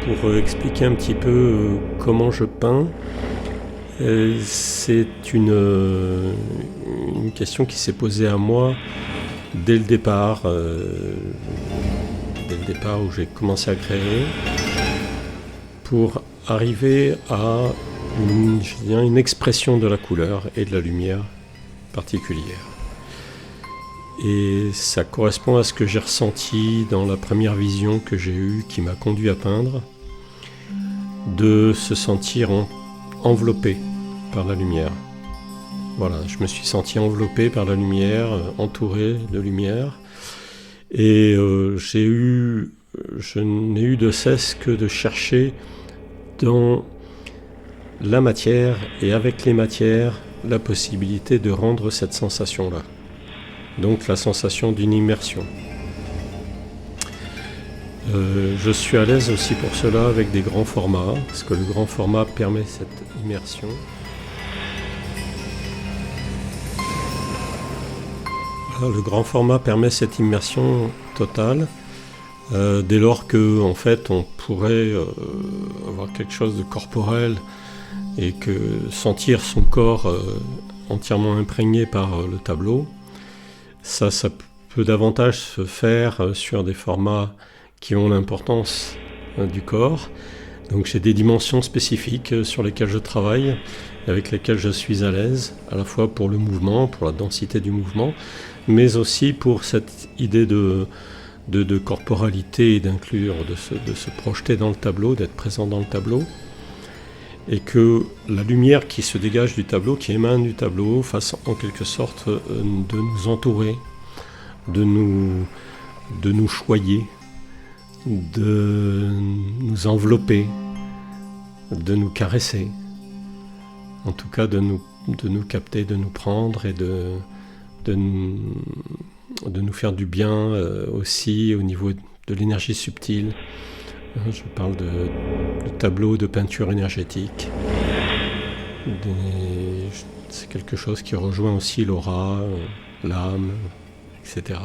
Pour expliquer un petit peu comment je peins, c'est une question qui s'est posée à moi dès le départ, où j'ai commencé à créer, pour arriver à une expression de la couleur et de la lumière particulière. Et ça correspond à ce que j'ai ressenti dans la première vision que j'ai eue, qui m'a conduit à peindre, de se sentir enveloppé par la lumière. Voilà, je me suis senti enveloppé par la lumière, entouré de lumière, et je n'ai eu de cesse que de chercher dans la matière et avec les matières la possibilité de rendre cette sensation-là. Donc la sensation d'une immersion. Je suis à l'aise aussi pour cela avec des grands formats, parce que le grand format permet cette immersion. Voilà, le grand format permet cette immersion totale, dès lors que, en fait, on pourrait avoir quelque chose de corporel et que sentir son corps entièrement imprégné par le tableau. Ça peut davantage se faire sur des formats qui ont l'importance du corps. Donc j'ai des dimensions spécifiques sur lesquelles je travaille, avec lesquelles je suis à l'aise, à la fois pour le mouvement, pour la densité du mouvement, mais aussi pour cette idée de corporalité et d'inclure, de se projeter dans le tableau, d'être présent dans le tableau. Et que la lumière qui se dégage du tableau, qui émane du tableau, fasse en quelque sorte de nous entourer, de nous choyer, de nous envelopper, de nous caresser, en tout cas de nous capter, de nous prendre et de nous faire du bien aussi au niveau de l'énergie subtile. Je parle de tableaux de peinture énergétique. C'est quelque chose qui rejoint aussi l'aura, l'âme, etc.